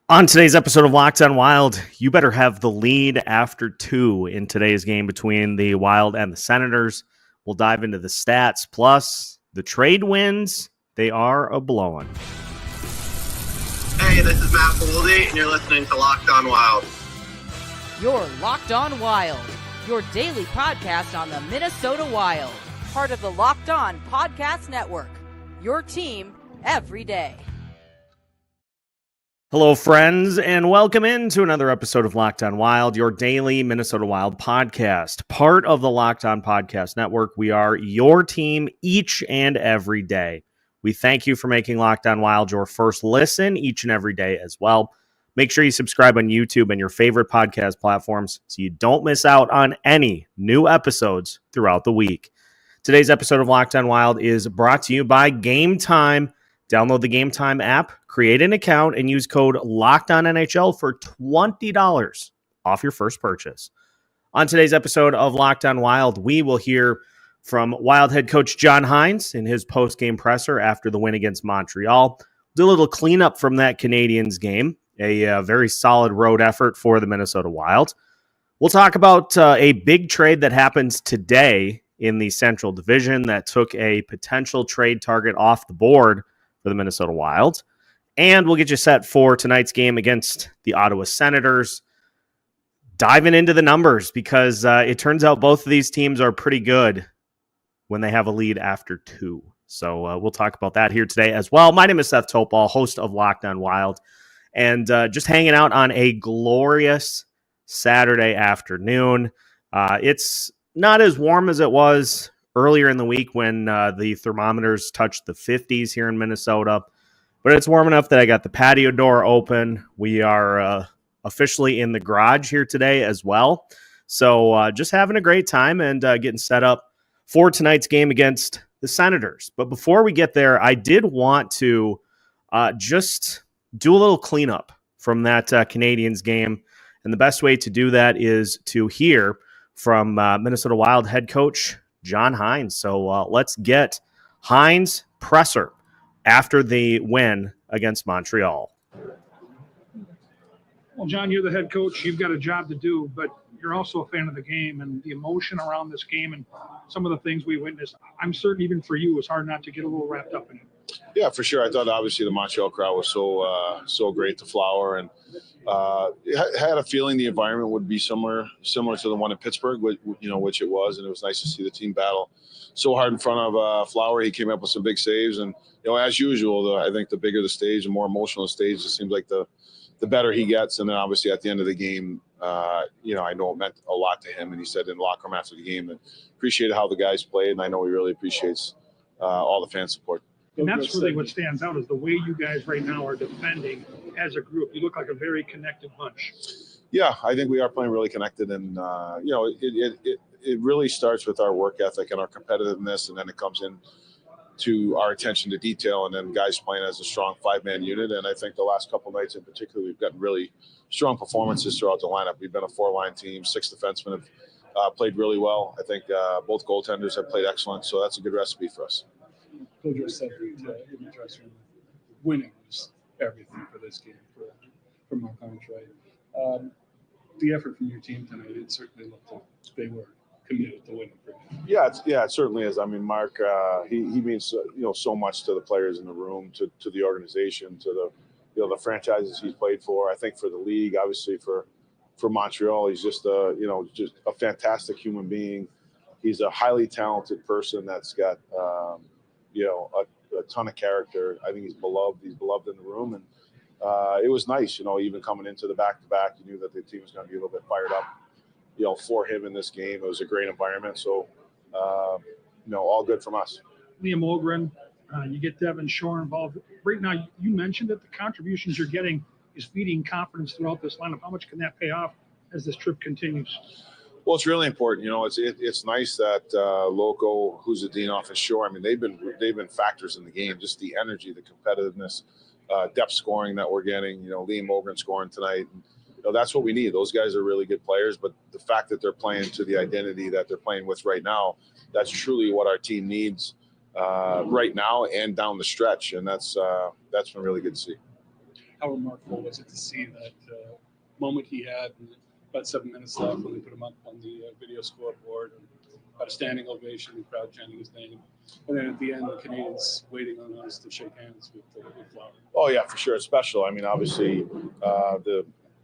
On today's episode of Locked on Wild, you better have the lead after 2 in today's game between the Wild and the Senators. We'll dive into the stats, plus the trade wins. They are a-blowing. Hey, this is Matt Boldy, and you're listening to Locked on Wild. You're Locked on Wild, your daily podcast on the Minnesota Wild. Part of the Locked on Podcast Network, your team every day. Hello, friends, and welcome into another episode of Locked on Wild, your daily Minnesota Wild podcast. Part of the Locked on Podcast Network, we are your team each and every day. We thank you for making Locked on Wild your first listen each and every day as well. Make sure you subscribe on YouTube and your favorite podcast platforms so you don't miss out on any new episodes throughout the week. Today's episode of Locked on Wild is brought to you by Game Time. Download the Game Time app, create an account, and use code LOCKEDONNHL for $20 off your first purchase. On today's episode of Locked on Wild, we will hear from Wild head coach John Hynes in his post-game presser after the win against Montreal. Do a little cleanup from that Canadiens game, a very solid road effort for the Minnesota Wild. We'll talk about a big trade that happens today in the Central Division that took a potential trade target off the board for the Minnesota Wild. And we'll get you set for tonight's game against the Ottawa Senators. Diving into the numbers because it turns out both of these teams are pretty good when they have a lead after 2. So we'll talk about that here today as well. My name is Seth Toupal, host of Locked on Wild, and just hanging out on a glorious Saturday afternoon. It's not as warm as it was earlier in the week when the thermometers touched the 50s here in Minnesota. But it's warm enough that I got the patio door open. We are officially in the garage here today as well. So just having a great time and getting set up for tonight's game against the Senators. But before we get there, I did want to just do a little cleanup from that Canadiens game. And the best way to do that is to hear from Minnesota Wild head coach John Hynes. So let's get Hynes' presser after the win against Montreal. Well, John, you're the head coach. You've got a job to do, but you're also a fan of the game and the emotion around this game and some of the things we witnessed. I'm certain even for you, it's hard not to get a little wrapped up in it. Yeah, for sure. I thought obviously the Montreal crowd was so great to Flower, and had a feeling the environment would be similar to the one in Pittsburgh, which it was, and it was nice to see the team battle so hard in front of Flower. He came up with some big saves, and as usual, I think the bigger the stage, the more emotional the stage, it seems like the better he gets. And then obviously at the end of the game, I know it meant a lot to him, and he said in the locker room after the game that appreciated how the guys played, and I know he really appreciates all the fan support. And that's really what stands out is the way you guys right now are defending as a group. You look like a very connected bunch. Yeah, I think we are playing really connected, and it really starts with our work ethic and our competitiveness, and then it comes in to our attention to detail, and then guys playing as a strong 5-man unit. And I think the last couple of nights in particular, we've gotten really strong performances throughout the lineup. We've been a 4-line team. 6 defensemen have played really well. I think both goaltenders have played excellent, so that's a good recipe for us. Coach said in the dressing room, winning was everything for this game for marc-andre. The effort from your team tonight, it certainly looked like they were committed to winning. Yeah, it certainly is. I mean, Mark, he means so much to the players in the room, to the organization, to the franchises he's played for. I think for the league, obviously for Montreal, he's just just a fantastic human being. He's a highly talented person that's got a ton of character. I think he's beloved. He's beloved in the room, and it was nice, even coming into the back-to-back, you knew that the team was going to be a little bit fired up, for him in this game. It was a great environment, so all good from us. Liam Ogren, you get Devin Shore involved. Right now, you mentioned that the contributions you're getting is feeding confidence throughout this lineup. How much can that pay off as this trip continues? Well, it's really important. It's nice that Loco, who's a dean off his shore. I mean, they've been factors in the game. Just the energy, the competitiveness, depth scoring that we're getting. Liam Ogren scoring tonight. And, that's what we need. Those guys are really good players, but the fact that they're playing to the identity that they're playing with right now, that's truly what our team needs right now and down the stretch, and that's been really good to see. how remarkable was it to see that moment he had and about 7 minutes left when they put him up on the video scoreboard, and about a standing ovation, the crowd chanting his name, and then at the end, the Canadiens waiting on us to shake hands with Flower. Oh yeah, for sure. It's special. I mean, obviously,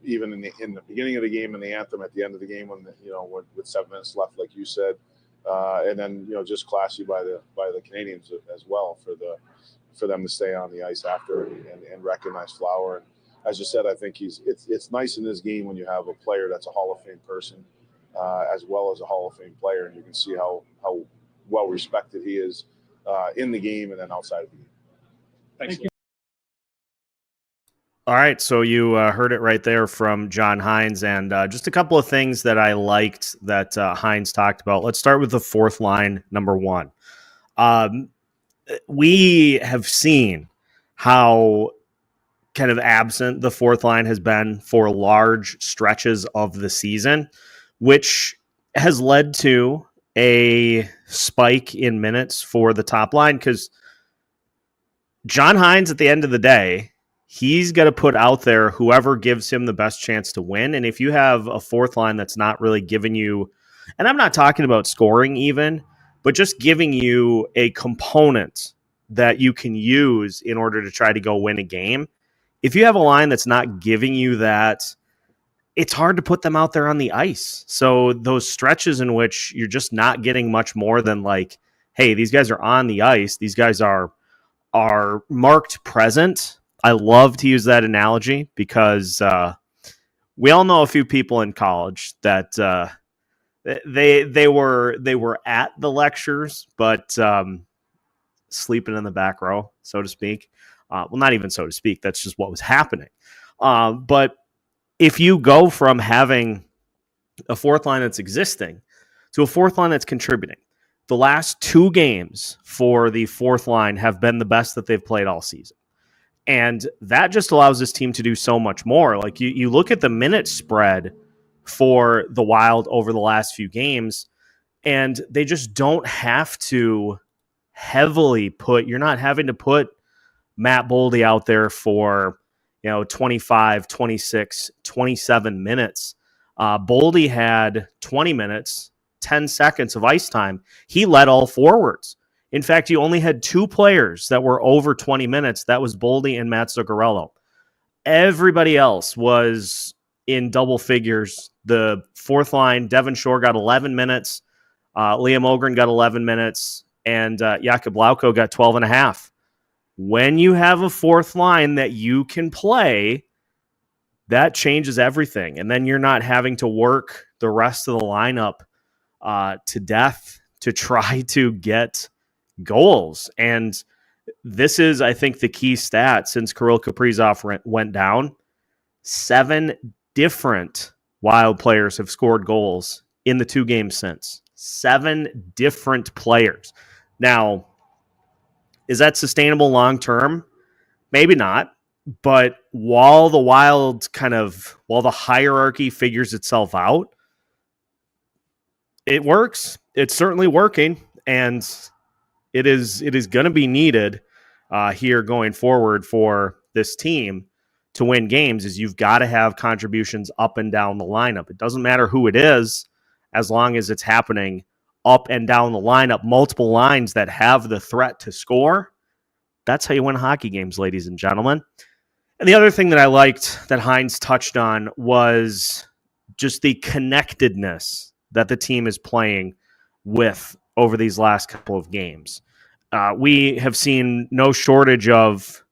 even in the beginning of the game and the anthem at the end of the game, when with 7 minutes left, like you said, and then just classy by the Canadiens as well for them to stay on the ice after and recognize Flower. And as you said, I think it's nice in this game when you have a player that's a Hall of Fame person as well as a Hall of Fame player, and you can see how well respected he is in the game and then outside of the game. Thanks. All right, so you heard it right there from John Hynes, and just a couple of things that I liked that Hynes talked about. Let's start with the fourth line, number one. We have seen how kind of absent the fourth line has been for large stretches of the season, which has led to a spike in minutes for the top line, because John Hynes, at the end of the day, he's got to put out there whoever gives him the best chance to win. And if you have a fourth line that's not really giving you, and I'm not talking about scoring even, but just giving you a component that you can use in order to try to go win a game. If you have a line that's not giving you that, it's hard to put them out there on the ice. So those stretches in which you're just not getting much more than like, hey, these guys are on the ice, these guys are marked present. I love to use that analogy because we all know a few people in college that they were at the lectures, but sleeping in the back row, so to speak. Well, not even so to speak. That's just what was happening. But if you go from having a fourth line that's existing to a fourth line that's contributing, the last two games for the fourth line have been the best that they've played all season. And that just allows this team to do so much more. Like you look at the minute spread for the Wild over the last few games, and they just don't have to heavily you're not having to put Matt Boldy out there for 25, 26, 27 minutes. Boldy had 20 minutes, 10 seconds of ice time. He led all forwards. In fact, you only had two players that were over 20 minutes. That was Boldy and Matt Zuccarello. Everybody else was in double figures. The fourth line, Devin Shore got 11 minutes. Liam Ogren got 11 minutes. And Jakub Lauko got 12 and a half. When you have a fourth line that you can play, that changes everything. And then you're not having to work the rest of the lineup to death to try to get goals. And this is, I think, the key stat since Kirill Kaprizov went down. 7 different Wild players have scored goals in the 2 games since. 7 different players. Now, is that sustainable long term? Maybe not. But while the Wild while the hierarchy figures itself out, it works. It's certainly working. And it is going to be needed here going forward for this team to win games. Is you've got to have contributions up and down the lineup. It doesn't matter who it is, as long as it's happening up and down the lineup, multiple lines that have the threat to score. That's how you win hockey games, ladies and gentlemen. And the other thing that I liked that Hines touched on was just the connectedness that the team is playing with over these last couple of games. We have seen no shortage of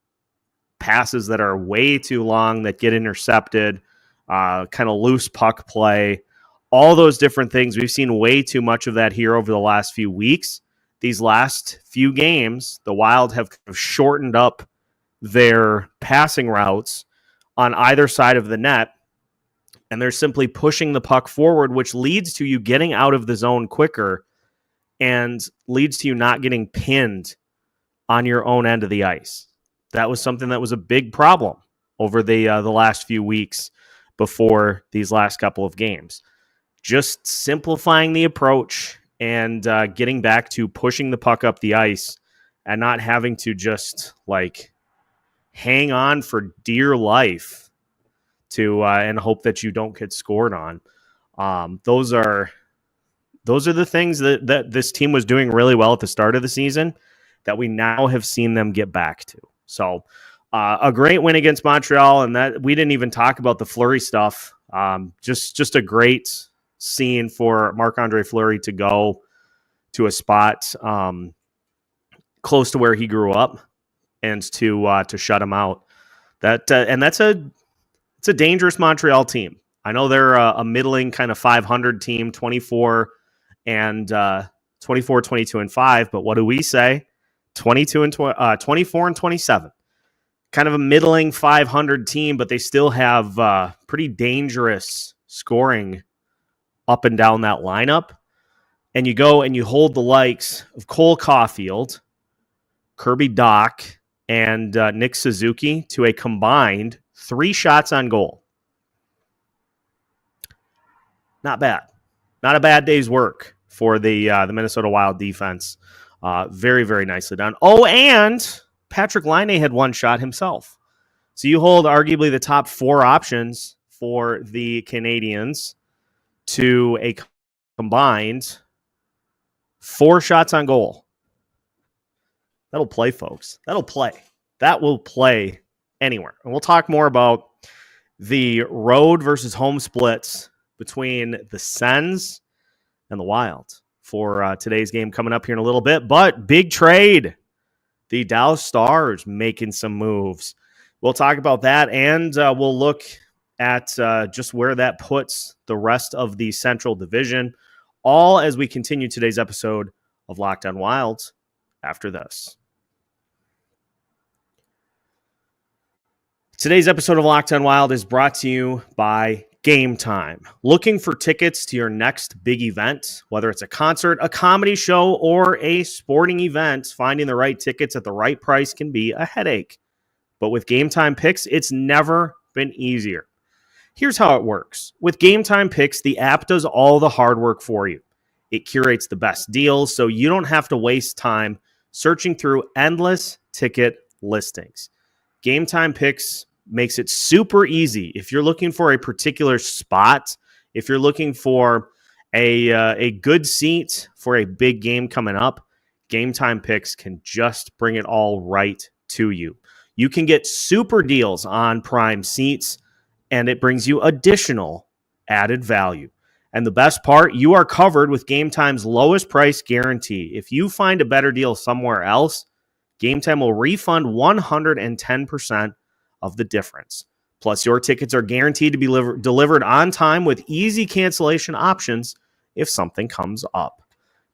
passes that are way too long that get intercepted, kind of loose puck play, all those different things. We've seen way too much of that here over the last few weeks. These last few games, the Wild have kind of shortened up their passing routes on either side of the net, and they're simply pushing the puck forward, which leads to you getting out of the zone quicker and leads to you not getting pinned on your own end of the ice. That was something that was a big problem over the last few weeks before these last couple of games. Just simplifying the approach and getting back to pushing the puck up the ice and not having to just hang on for dear life to and hope that you don't get scored on. Those are the things that this team was doing really well at the start of the season that we now have seen them get back to. So a great win against Montreal, and that we didn't even talk about the Fleury stuff. Just a great scene for Marc-Andre Fleury to go to a spot close to where he grew up and to shut him out. And it's a dangerous Montreal team. I know they're a middling kind of 500 team, 24 and 22 and 5, but what do we say? 24 and 27. Kind of a middling 500 team, but they still have pretty dangerous scoring up and down that lineup. And you go and you hold the likes of Cole Caulfield, Kirby Dach, and Nick Suzuki to a combined 3 shots on goal. Not bad. Not a bad day's work for the Minnesota Wild defense. Very, very nicely done. Oh, and Patrick Laine had 1 shot himself. So you hold arguably the top 4 options for the Canadiens to a combined 4 shots on goal. That'll play, folks. That'll play. That will play anywhere. And we'll talk more about the road versus home splits between the Sens and the Wild for today's game coming up here in a little bit. But big trade. The Dallas Stars making some moves. We'll talk about that, and we'll look at just where that puts the rest of the Central Division, all as we continue today's episode of Locked On Wild after this. Today's episode of Locked On Wild is brought to you by Game Time. Looking for tickets to your next big event, whether it's a concert, a comedy show, or a sporting event, finding the right tickets at the right price can be a headache. But with Game Time Picks, it's never been easier. Here's how it works. With Game Time Picks, the app does all the hard work for you. It curates the best deals, so you don't have to waste time searching through endless ticket listings. Game Time Picks makes it super easy. If you're looking for a particular spot, if you're looking for a good seat for a big game coming up, Game Time Picks can just bring it all right to you. You can get super deals on prime seats, and it brings you additional added value. And the best part, you are covered with Game Time's lowest price guarantee. If you find a better deal somewhere else, Game Time will refund 110% of the difference. Plus, your tickets are guaranteed to be delivered on time with easy cancellation options if something comes up.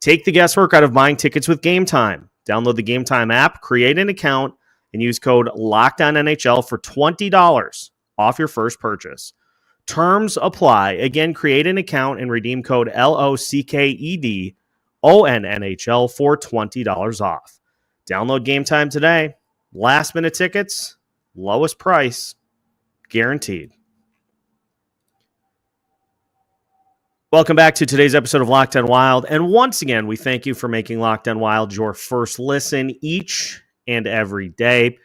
Take the guesswork out of buying tickets with Game Time. Download the Game Time app, create an account, and use code LOCKEDONNHL for $20 off your first purchase. Terms apply. Again, create an account and redeem code LOCKEDONNHL for $20 off. Download Game Time today. Last minute tickets, lowest price, guaranteed. Welcome back to today's episode of Locked On Wild. And once again, we thank you for making Locked On Wild your first listen each and every day.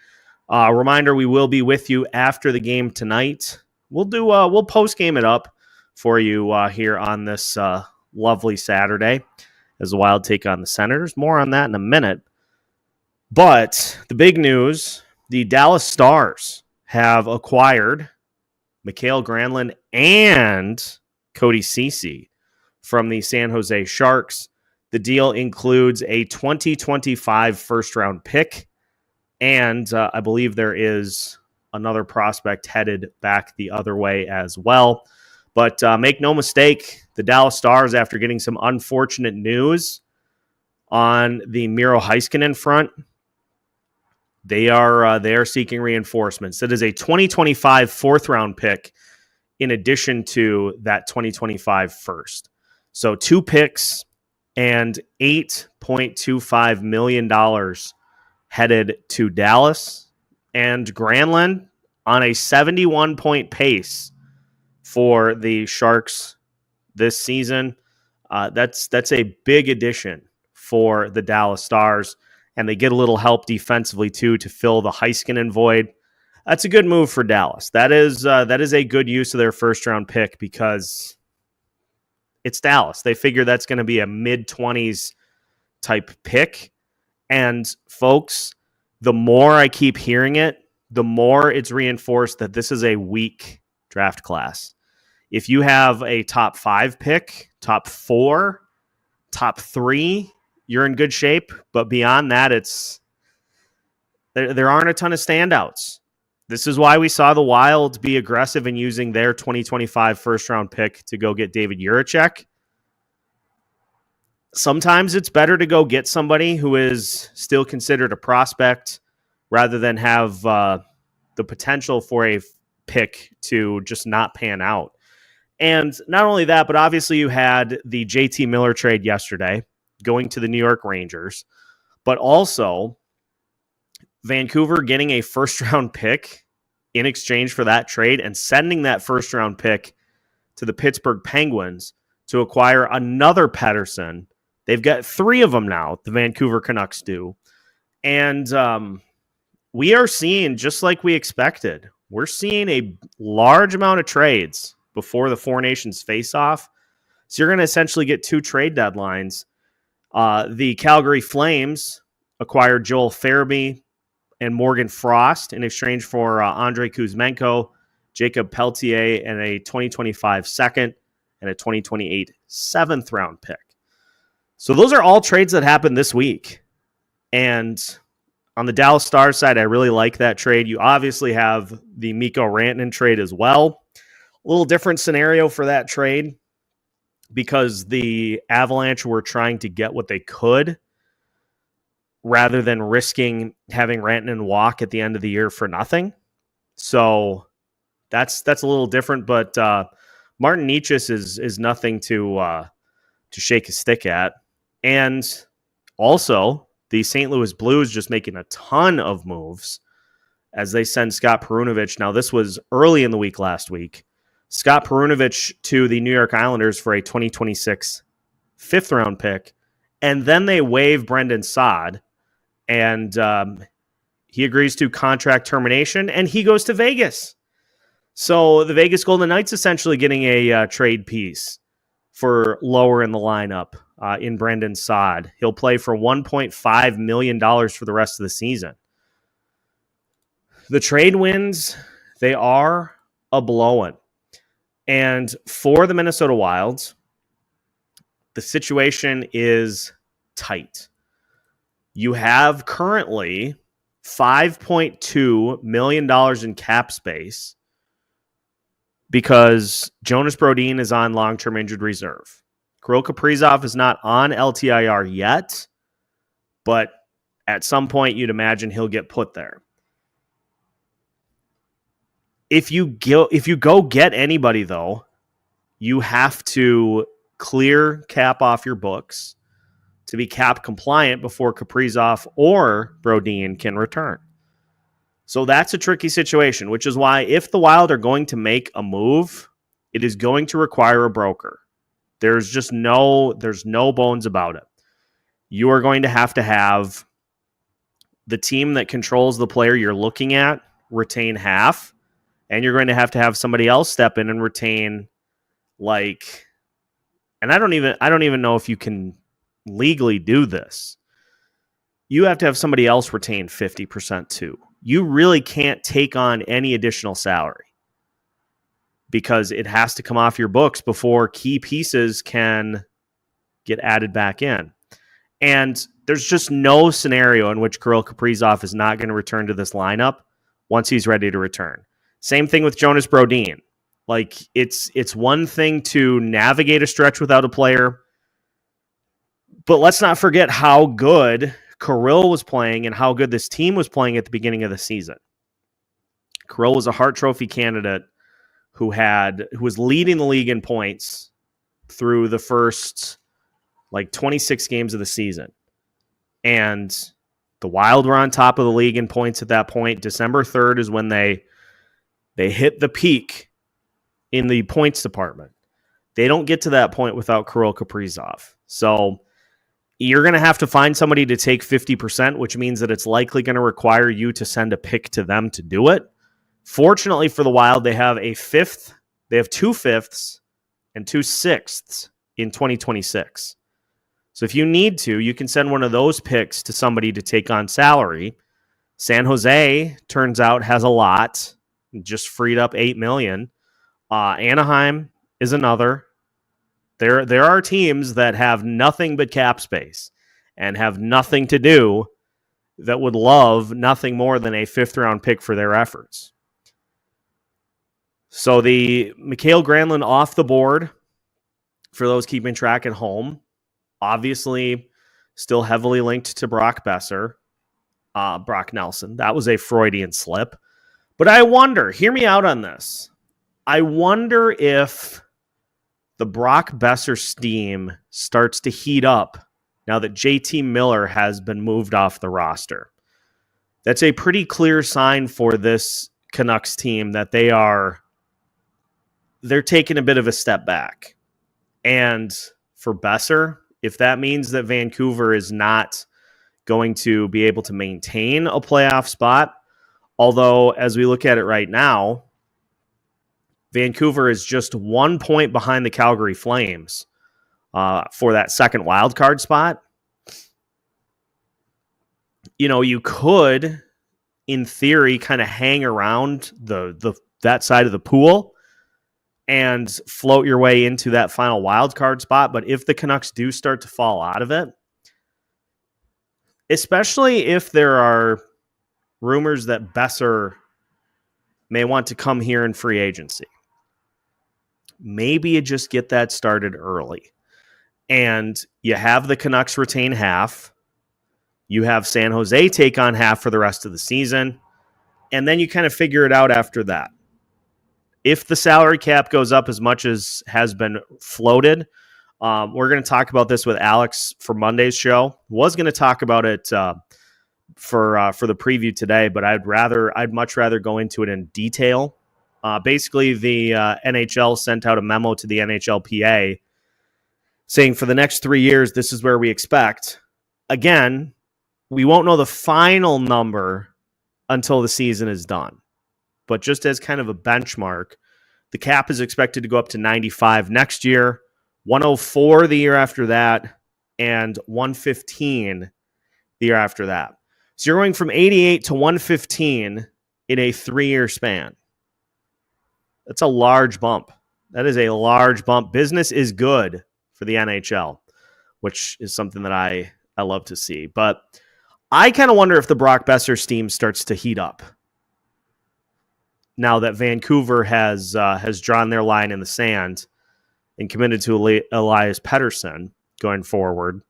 Reminder, we will be with you after the game tonight. We'll post game it up for you here on this lovely Saturday as the Wild take on the Senators. More on that in a minute. But the big news, the Dallas Stars have acquired Mikael Granlund and Cody Ceci from the San Jose Sharks. The deal includes a 2025 first-round pick, and I believe there is another prospect headed back the other way as well. But make no mistake, the Dallas Stars, after getting some unfortunate news on the Miro Heiskanen front, they are seeking reinforcements. It is a 2025 fourth-round pick in addition to that 2025 first. So 2 picks and $8.25 million headed to Dallas. And Granlund on a 71-point pace for the Sharks this season. That's a big addition for the Dallas Stars. And they get a little help defensively, too, to fill the Heiskanen void. That's a good move for Dallas. That is a good use of their first-round pick because it's Dallas. They figure that's going to be a mid-20s type pick. And, folks, the more I keep hearing it, the more it's reinforced that this is a weak draft class. If you have a top 5 pick, top 4, top 3, you're in good shape. But beyond that, there aren't a ton of standouts. This is why we saw the Wild be aggressive in using their 2025 first-round pick to go get David Jiricek. Sometimes it's better to go get somebody who is still considered a prospect rather than have the potential for a pick to just not pan out. And not only that, but obviously you had the JT Miller trade yesterday going to the New York Rangers, but also Vancouver getting a first-round pick in exchange for that trade and sending that first-round pick to the Pittsburgh Penguins to acquire another Pettersson. They've got 3 of them now, the Vancouver Canucks do. And we are seeing, just like we expected, we're seeing a large amount of trades before the Four Nations face-off. So you're going to essentially get 2 trade deadlines. The Calgary Flames acquired Joel Farabee and Morgan Frost in exchange for Andrei Kuzmenko, Jacob Peltier, and a 2025 second and a 2028 7th-round pick. So those are all trades that happened this week. And on the Dallas Stars side, I really like that trade. You obviously have the Mikko Rantanen trade as well. A little different scenario for that trade because the Avalanche were trying to get what they could rather than risking having Rantanen walk at the end of the year for nothing. So that's a little different, but Martin Necas is nothing to shake a stick at. And also, the St. Louis Blues just making a ton of moves as they send Scott Perunovich. Now, this was early in the week last week. Scott Perunovich to the New York Islanders for a 2026 5th-round pick. And then they waive Brendan Saad. And he agrees to contract termination, and he goes to Vegas. So the Vegas Golden Knights essentially getting a trade piece for lower in the lineup in Brendan Saad. He'll play for $1.5 million for the rest of the season. The trade wins, they are a blowing. And for the Minnesota Wild, the situation is tight. You have currently $5.2 million in cap space because Jonas Brodin is on long-term injured reserve. Kirill Kaprizov is not on LTIR yet, but at some point you'd imagine he'll get put there. If you go get anybody, though, you have to clear cap off your books to be cap compliant before Kaprizov or Brodin can return. So that's a tricky situation, which is why if the Wild are going to make a move, it is going to require a broker. There's no bones about it. You are going to have the team that controls the player you're looking at retain half, and you're going to have somebody else step in and retain and I don't even know if you can legally do this. You have to have somebody else retain 50% too. You really can't take on any additional salary because it has to come off your books before key pieces can get added back in. And there's just no scenario in which Kirill Kaprizov is not going to return to this lineup once he's ready to return. Same thing with Jonas Brodin. It's one thing to navigate a stretch without a player, but let's not forget how good Kirill was playing and how good this team was playing at the beginning of the season. Kirill was a Hart Trophy candidate who was leading the league in points through the first 26 games of the season. And the Wild were on top of the league in points at that point. December 3rd is when they hit the peak in the points department. They don't get to that point without Kirill Kaprizov. So you're going to have to find somebody to take 50%, which means that it's likely going to require you to send a pick to them to do it. Fortunately for the Wild, they have a fifth. They have 2 fifths and 2 sixths in 2026. So if you need to, you can send one of those picks to somebody to take on salary. San Jose, turns out, has a lot. Just freed up $8 million. Anaheim is another. There are teams that have nothing but cap space and have nothing to do that would love nothing more than a 5th-round pick for their efforts. So the Mikael Granlund off the board, for those keeping track at home, obviously still heavily linked to Brock Nelson. That was a Freudian slip. But I wonder, hear me out on this. I wonder if the Brock Besser steam starts to heat up now that JT Miller has been moved off the roster. That's a pretty clear sign for this Canucks team that they're taking a bit of a step back. And for Besser, if that means that Vancouver is not going to be able to maintain a playoff spot, although as we look at it right now, Vancouver is just 1 point behind the Calgary Flames for that second wild card spot. You know, you could, in theory, kind of hang around that side of the pool and float your way into that final wild card spot. But if the Canucks do start to fall out of it, especially if there are rumors that Besser may want to come here in free agency, maybe you just get that started early. And you have the Canucks retain half. You have San Jose take on half for the rest of the season. And then you kind of figure it out after that. If the salary cap goes up as much as has been floated, we're going to talk about this with Alex for Monday's show. Was going to talk about it for the preview today, but I'd much rather go into it in detail. Basically, the NHL sent out a memo to the NHLPA saying for the next 3 years, this is where we expect. Again, we won't know the final number until the season is done. But just as kind of a benchmark, the cap is expected to go up to 95 next year, 104 the year after that, and 115 the year after that. So you're going from 88 to 115 in a 3-year span. That's a large bump. That is a large bump. Business is good for the NHL, which is something that I love to see. But I kind of wonder if the Brock Besser steam starts to heat up now that Vancouver has drawn their line in the sand and committed to Elias Pettersson going forward.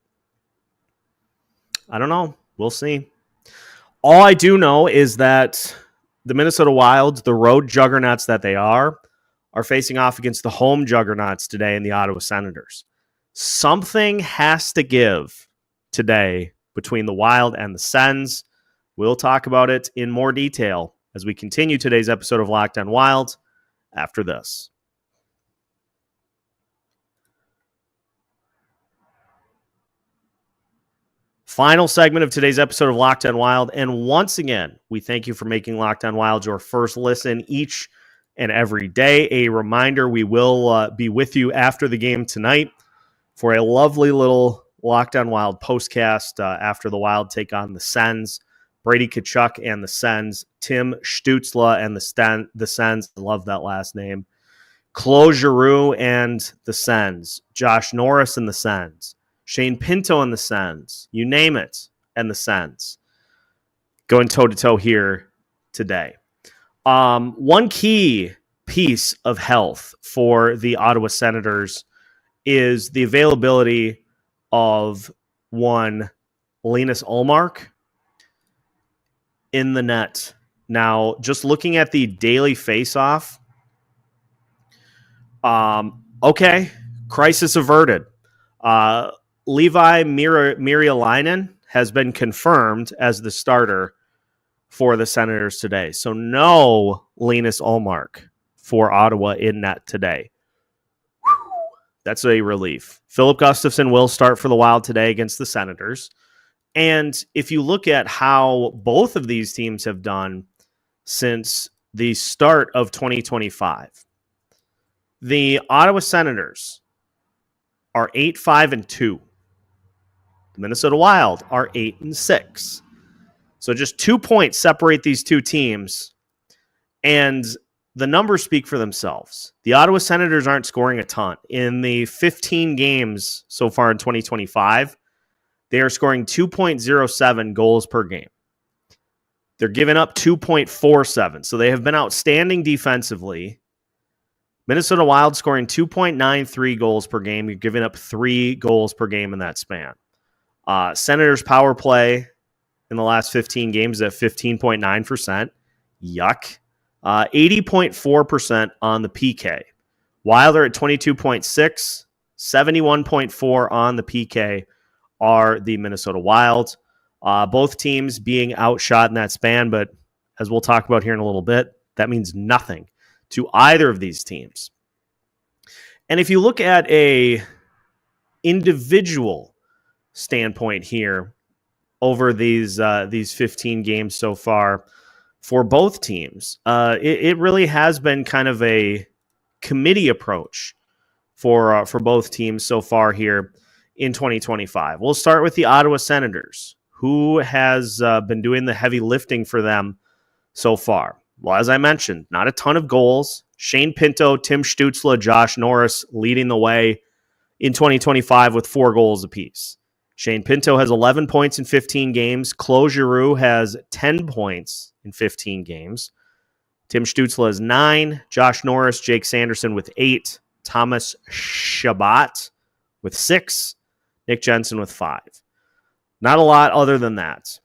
I don't know. We'll see. All I do know is that the Minnesota Wild, the road juggernauts that they are facing off against the home juggernauts today in the Ottawa Senators. Something has to give today between the Wild and the Sens. We'll talk about it in more detail as we continue today's episode of Locked On Wild after this. Final segment of today's episode of Locked On Wild. And once again, we thank you for making Locked On Wild your first listen each and every day. A reminder, we will be with you after the game tonight for a lovely little Locked On Wild postcast after the Wild take on the Sens. Brady Tkachuk and the Sens. Tim Stützle and the Sens. I love that last name. Claude Giroux and the Sens. Josh Norris and the Sens. Shane Pinto and the Sens. You name it, and the Sens. Going toe-to-toe here today. One key piece of health for the Ottawa Senators is the availability of one Linus Ullmark in the net. Now, just looking at the daily face-off, okay, crisis averted. Levi Merialainen has been confirmed as the starter for the Senators today. So no Linus Ullmark for Ottawa in net today. Whew. That's a relief. Philip Gustafsson will start for the Wild today against the Senators. And if you look at how both of these teams have done since the start of 2025. The Ottawa Senators are 8-5-2. The Minnesota Wild are 8-6. So just 2 points separate these two teams, and the numbers speak for themselves. The Ottawa Senators aren't scoring a ton. In the 15 games so far in 2025, they are scoring 2.07 goals per game. They're giving up 2.47, so they have been outstanding defensively. Minnesota Wild scoring 2.93 goals per game. You're giving up 3 goals per game in that span. Senators power play in the last 15 games at 15.9%. Yuck. 80.4% on the PK. Wild are at 22.6. 71.4 on the PK are the Minnesota Wild. Both teams being outshot in that span, but as we'll talk about here in a little bit, that means nothing to either of these teams. And if you look at a individual standpoint here over these 15 games so far for both teams, it really has been kind of a committee approach for both teams so far here in 2025. We'll start with the Ottawa Senators, who has been doing the heavy lifting for them so far. Well, as I mentioned, not a ton of goals. Shane Pinto, Tim Stützle, Josh Norris leading the way in 2025 with 4 goals apiece. Shane Pinto has 11 points in 15 games. Claude Giroux has 10 points in 15 games. Tim Stützle has 9. Josh Norris, Jake Sanderson with 8. Thomas Chabot with 6. Nick Jensen with 5. Not a lot other than that.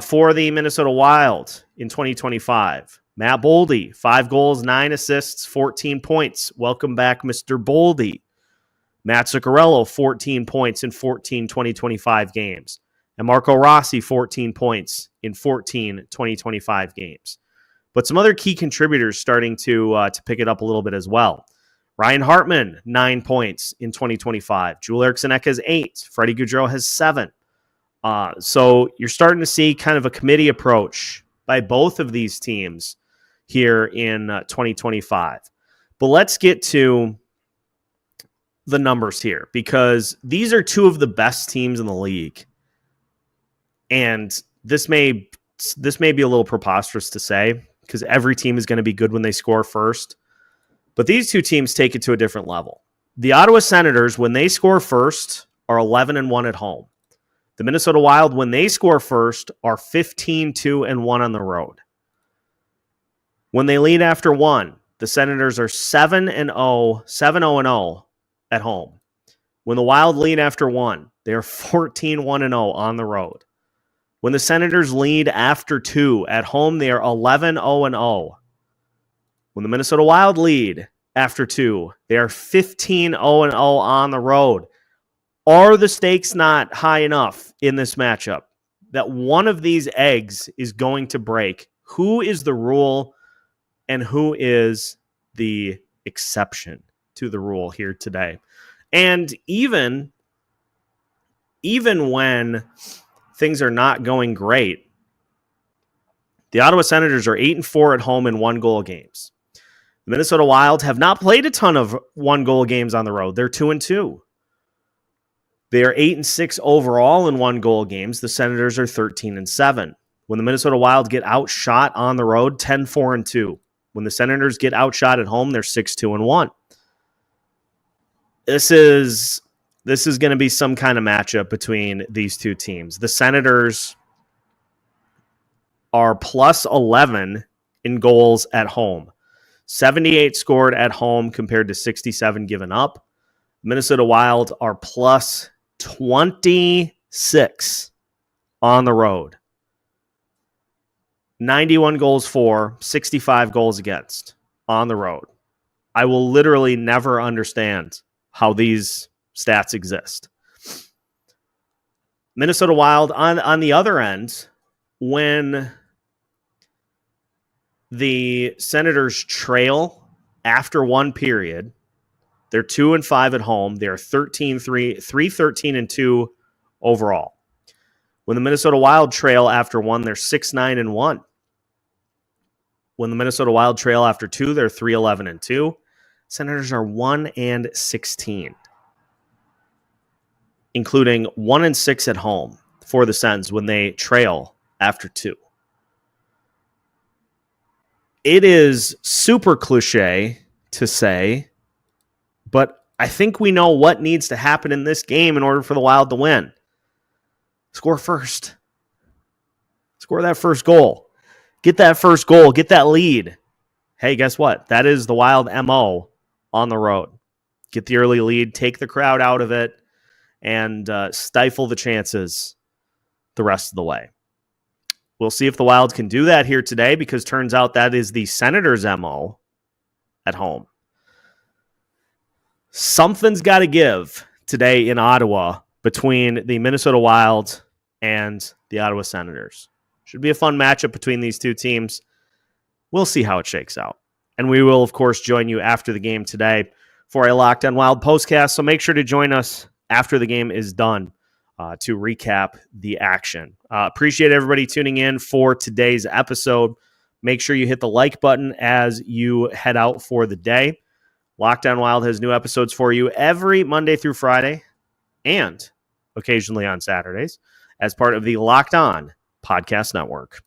For the Minnesota Wild in 2025, Matt Boldy, 5 goals, 9 assists, 14 points. Welcome back, Mr. Boldy. Matt Zuccarello, 14 points in 14 2025 games. And Marco Rossi, 14 points in 14 2025 games. But some other key contributors starting to pick it up a little bit as well. Ryan Hartman, 9 points in 2025. Joel Eriksson Ek has 8. Freddie Gaudreau has 7. So you're starting to see kind of a committee approach by both of these teams here in 2025. But let's get to the numbers here, because these are two of the best teams in the league. And this may be a little preposterous to say, because every team is going to be good when they score first. But these two teams take it to a different level. The Ottawa Senators, when they score first, are 11-1 at home. The Minnesota Wild, when they score first, are 15-2-1 on the road. When they lead after 1, the Senators are 7-0 at home. When the Wild lead after 1, they are 14-1-0 on the road. When the Senators lead after 2 at home, they are 11-0-0. When the Minnesota Wild lead after 2, they are 15-0-0 on the road. Are the stakes not high enough in this matchup that one of these eggs is going to break? Who is the rule and who is the exception to the rule here today? And even when things are not going great, the Ottawa Senators are 8-4 at home in 1-goal games. The Minnesota Wild have not played a ton of 1-goal games on the road. They're 2-2. They are 8-6 overall in 1-goal games. The Senators are 13-7. When the Minnesota Wild get outshot on the road, 10-4-2. When the Senators get outshot at home, they're 6-2-1. This is going to be some kind of matchup between these two teams. The Senators are plus 11 in goals at home. 78 scored at home compared to 67 given up. Minnesota Wild are plus 26 on the road. 91 goals for, 65 goals against on the road. I will literally never understand how these stats exist. Minnesota Wild, on the other end, when the Senators trail after one period, they're 2-5 at home. They're 3-13-2 overall. When the Minnesota Wild trail after one, they're 6-9-1. When the Minnesota Wild trail after 2, they're 3-11-2. Senators are 1-16, including 1-6 at home for the Sens when they trail after 2. It is super cliche to say, but I think we know what needs to happen in this game in order for the Wild to win. Score first. Score that first goal. Get that first goal. Get that lead. Hey, guess what? That is the Wild MO on the road. Get the early lead, take the crowd out of it, and stifle the chances the rest of the way. We'll see if the Wild can do that here today, because turns out that is the Senators' MO at home. Something's got to give today in Ottawa between the Minnesota Wild and the Ottawa Senators. Should be a fun matchup between these two teams. We'll see how it shakes out. And we will, of course, join you after the game today for a Locked On Wild postcast. So make sure to join us after the game is done to recap the action. Appreciate everybody tuning in for today's episode. Make sure you hit the like button as you head out for the day. Locked On Wild has new episodes for you every Monday through Friday and occasionally on Saturdays as part of the Locked On Podcast Network.